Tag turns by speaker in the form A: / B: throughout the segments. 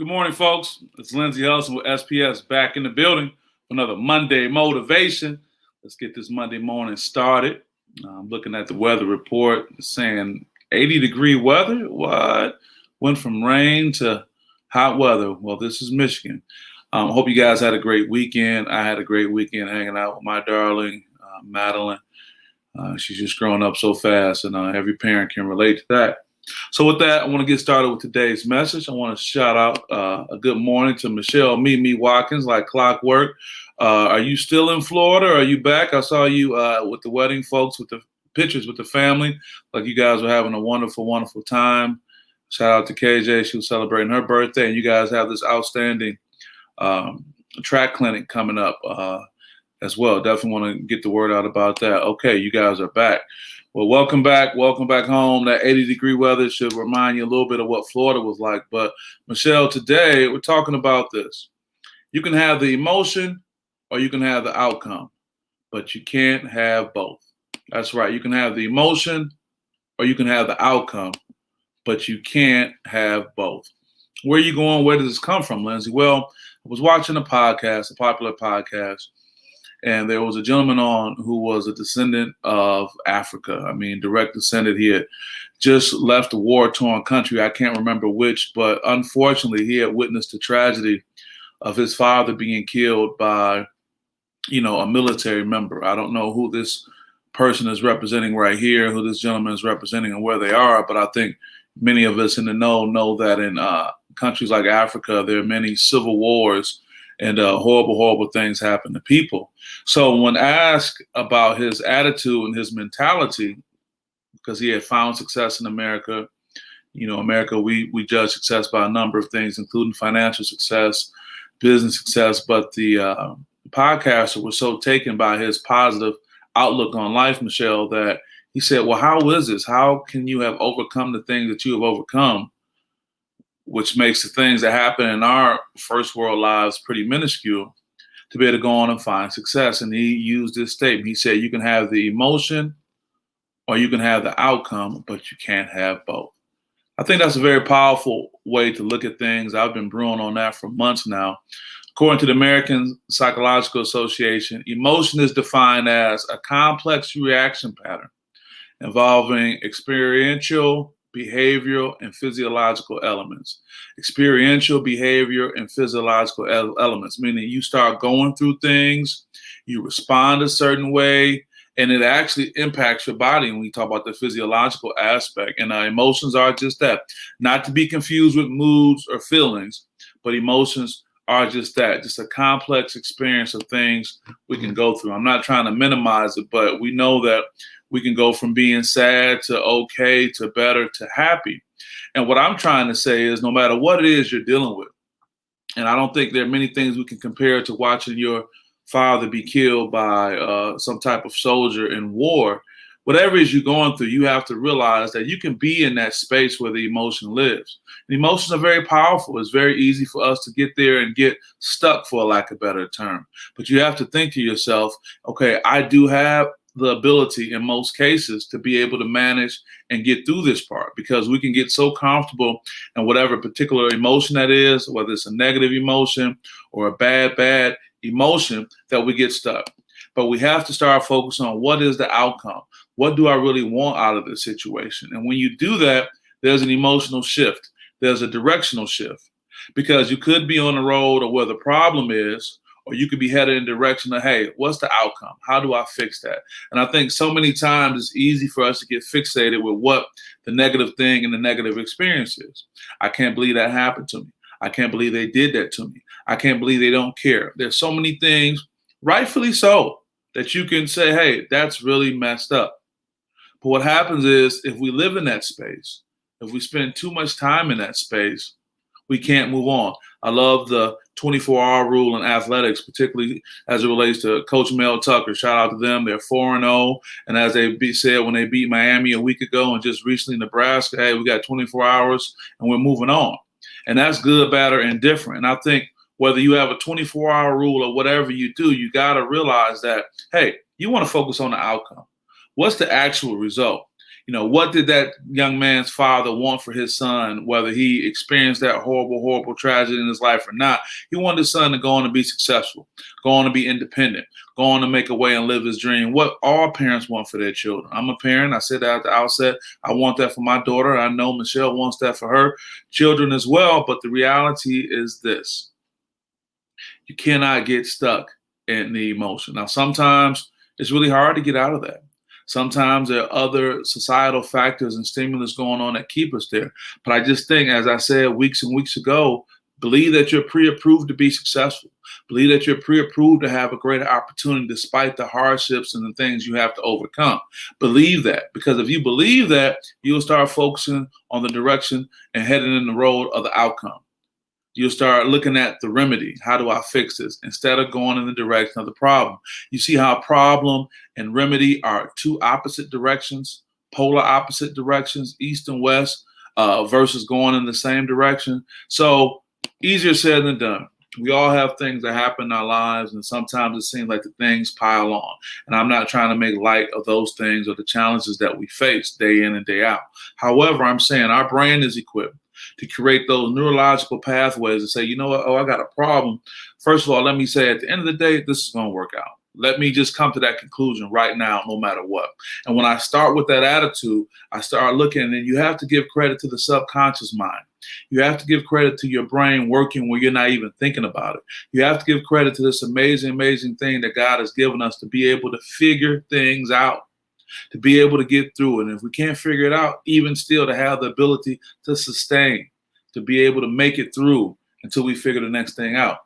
A: Good morning, folks. It's Lindsey Elson with SPS back in the building for another Monday motivation. Let's get this Monday morning started. I'm looking at the weather report. It's saying 80-degree weather. What? Went from rain to hot weather. Well, this is Michigan. Hope you guys had a great weekend. I had a great weekend hanging out with my darling, Madeline. She's just growing up so fast, and every parent can relate to that. So with that, I want to get started with today's message. I want to shout out a good morning to Michelle Mimi Watkins, like clockwork. Are you still in Florida? Or are you back? I saw you with the wedding folks, with the pictures with the family. Like you guys were having a wonderful, wonderful time. Shout out to KJ. She was celebrating her birthday. And you guys have this outstanding track clinic coming up as well. Definitely want to get the word out about that. Okay, you guys are back. Well, welcome back. Welcome back home. That 80-degree weather should remind you a little bit of what Florida was like. But, Michelle, today we're talking about this. You can have the emotion or you can have the outcome, but you can't have both. That's right. You can have the emotion or you can have the outcome, but you can't have both. Where are you going? Where does this come from, Lindsey? Well, I was watching a podcast, a popular podcast, and there was a gentleman on who was a descendant of Africa. I mean, direct descendant. He had just left a war-torn country. I can't remember which, but unfortunately, he had witnessed the tragedy of his father being killed by, a military member. I don't know who this person is representing right here, who this gentleman is representing and where they are, but I think many of us in the know that in countries like Africa, there are many civil wars and horrible, horrible things happen to people. So when asked about his attitude and his mentality, because he had found success in America, America, we judge success by a number of things, including financial success, business success. But the podcaster was so taken by his positive outlook on life, Michelle, that he said, well, how is this? How can you have overcome the things that you have overcome, which makes the things that happen in our first world lives pretty minuscule, to be able to go on and find success? And he used this statement. He said, you can have the emotion or you can have the outcome, but you can't have both. I think that's a very powerful way to look at things. I've been brewing on that for months now. According to the American Psychological Association, emotion is defined as a complex reaction pattern involving experiential, behavioral, and physiological elements. Experiential, behavior, and physiological elements, meaning you start going through things, you respond a certain way, and it actually impacts your body when we talk about the physiological aspect. And emotions are just that, not to be confused with moods or feelings, but emotions are just that, just a complex experience of things we can go through. I'm not trying to minimize it, but we know that we can go from being sad to okay to better to happy. And what I'm trying to say is no matter what it is you're dealing with, and I don't think there are many things we can compare to watching your father be killed by some type of soldier in war. Whatever it is you're going through, you have to realize that you can be in that space where the emotion lives. And emotions are very powerful. It's very easy for us to get there and get stuck, for lack of a better term. But you have to think to yourself, okay, I do have the ability in most cases to be able to manage and get through this part, because we can get so comfortable in whatever particular emotion that is, whether it's a negative emotion or a bad emotion, that we get stuck. But we have to start focusing on what is the outcome. What do I really want out of this situation? And when you do that, there's an emotional shift. There's a directional shift, because you could be on the road or where the problem is, or you could be headed in the direction of, hey, what's the outcome? How do I fix that? And I think so many times it's easy for us to get fixated with what the negative thing and the negative experience is. I can't believe that happened to me. I can't believe they did that to me. I can't believe they don't care. There's so many things, rightfully so, that you can say, hey, that's really messed up. But what happens is, if we live in that space, if we spend too much time in that space, we can't move on. I love the 24-hour rule in athletics, particularly as it relates to Coach Mel Tucker. Shout out to them. They're 4-0. And as they said when they beat Miami a week ago and just recently Nebraska, hey, we got 24 hours and we're moving on. And that's good, bad, or indifferent. And I think whether you have a 24-hour rule or whatever you do, you got to realize that, hey, you want to focus on the outcome. What's the actual result? What did that young man's father want for his son, whether he experienced that horrible, horrible tragedy in his life or not? He wanted his son to go on to be successful, go on to be independent, go on to make a way and live his dream. What all parents want for their children. I'm a parent. I said that at the outset. I want that for my daughter. I know Michelle wants that for her children as well. But the reality is this. You cannot get stuck in the emotion. Now, sometimes it's really hard to get out of that. Sometimes there are other societal factors and stimulus going on that keep us there. But I just think, as I said weeks and weeks ago, believe that you're pre-approved to be successful. Believe that you're pre-approved to have a greater opportunity despite the hardships and the things you have to overcome. Believe that, because if you believe that, you'll start focusing on the direction and heading in the road of the outcome. You'll start looking at the remedy. How do I fix this? Instead of going in the direction of the problem. You see how problem and remedy are two opposite directions, polar opposite directions, east and west, versus going in the same direction. So easier said than done. We all have things that happen in our lives, and sometimes it seems like the things pile on. And I'm not trying to make light of those things or the challenges that we face day in and day out. However, I'm saying our brain is equipped to create those neurological pathways and say, you know what, I got a problem. First of all, let me say at the end of the day, this is going to work out. Let me just come to that conclusion right now, no matter what. And when I start with that attitude, I start looking, and you have to give credit to the subconscious mind. You have to give credit to your brain working where you're not even thinking about it. You have to give credit to this amazing, amazing thing that God has given us to be able to figure things out, to be able to get through it. And if we can't figure it out, even still to have the ability to sustain, to be able to make it through until we figure the next thing out.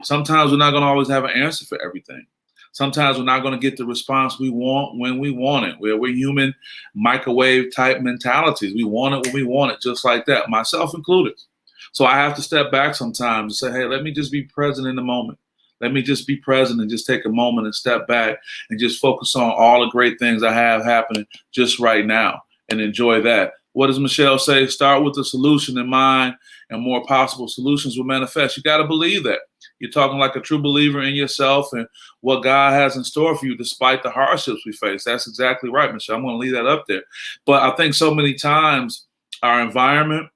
A: Sometimes we're not going to always have an answer for everything. Sometimes we're not going to get the response we want when we want it. We're human microwave type mentalities. We want it when we want it, just like that, myself included. So I have to step back sometimes and say, hey, let me just be present in the moment. Let me just be present and just take a moment and step back and just focus on all the great things I have happening just right now and enjoy that. What does Michelle say? Start with the solution in mind, and more possible solutions will manifest. You got to believe that. You're talking like a true believer in yourself and what God has in store for you despite the hardships we face. That's exactly right, Michelle. I'm going to leave that up there. But I think so many times our environment,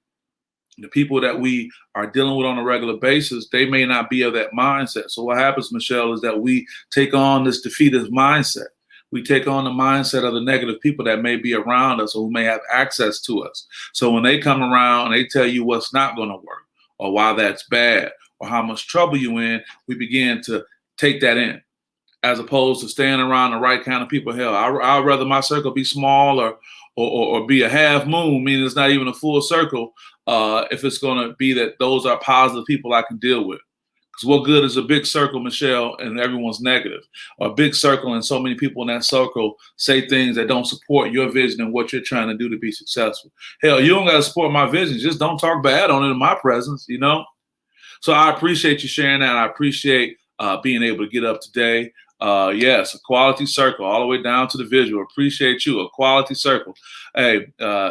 A: the people that we are dealing with on a regular basis, they may not be of that mindset. So what happens, Michelle, is that we take on this defeatist mindset. We take on the mindset of the negative people that may be around us or who may have access to us. So when they come around and they tell you what's not going to work or why that's bad or how much trouble you're in, we begin to take that in as opposed to staying around the right kind of people. Hell, I'd rather my circle be small or be a half moon, meaning it's not even a full circle, if it's going to be that those are positive people I can deal with. Because what good is a big circle, Michelle, and everyone's negative? Or a big circle and so many people in that circle say things that don't support your vision and what you're trying to do to be successful. Hell, you don't got to support my vision. Just don't talk bad on it in my presence, you know? So I appreciate you sharing that. I appreciate being able to get up today. Yes, a quality circle all the way down to the visual. Appreciate you, a quality circle. Hey,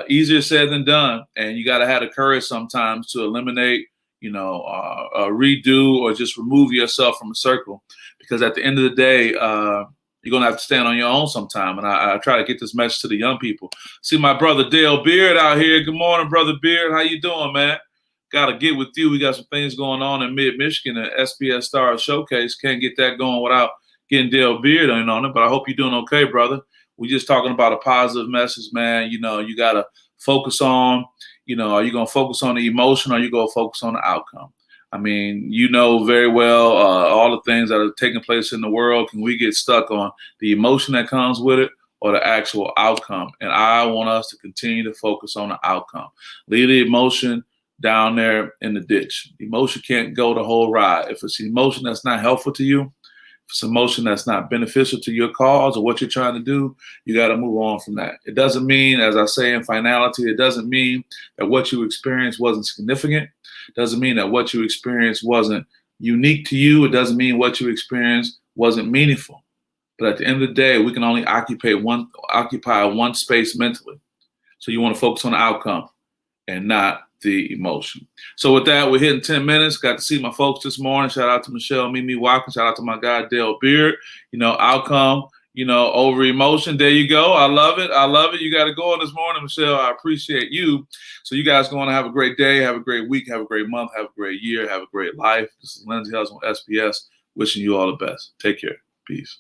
A: easier said than done. And you got to have the courage sometimes to eliminate, redo or just remove yourself from a circle, because at the end of the day, you're going to have to stand on your own sometime. And I try to get this message to the young people. See my brother Dale Beard out here. Good morning, brother Beard. How you doing, man? Got to get with you. We got some things going on in mid-Michigan at SPS Stars Showcase. Can't get that going without getting Dale Beard in on it, but I hope you're doing okay, brother. We're just talking about a positive message, man. You got to focus on, are you going to focus on the emotion or are you going to focus on the outcome? I mean, very well all the things that are taking place in the world. Can we get stuck on the emotion that comes with it or the actual outcome? And I want us to continue to focus on the outcome. Leave the emotion down there in the ditch. Emotion can't go the whole ride. If it's emotion that's not helpful to you, if it's emotion that's not beneficial to your cause or what you're trying to do, you got to move on from that. It doesn't mean, as I say in finality, it doesn't mean that what you experienced wasn't significant. It doesn't mean that what you experienced wasn't unique to you. It doesn't mean what you experienced wasn't meaningful. But at the end of the day, we can only occupy one space mentally. So you want to focus on the outcome and not the emotion. So with that, we're hitting 10 minutes. Got to see my folks this morning. Shout out to Michelle, Mimi Watkins. Shout out to my guy, Dale Beard. Outcome, over emotion. There you go. I love it. I love it. You got to go on this morning, Michelle. I appreciate you. So you guys going to have a great day, have a great week, have a great month, have a great year, have a great life. This is Lindsay Hudson on SPS. Wishing you all the best. Take care. Peace.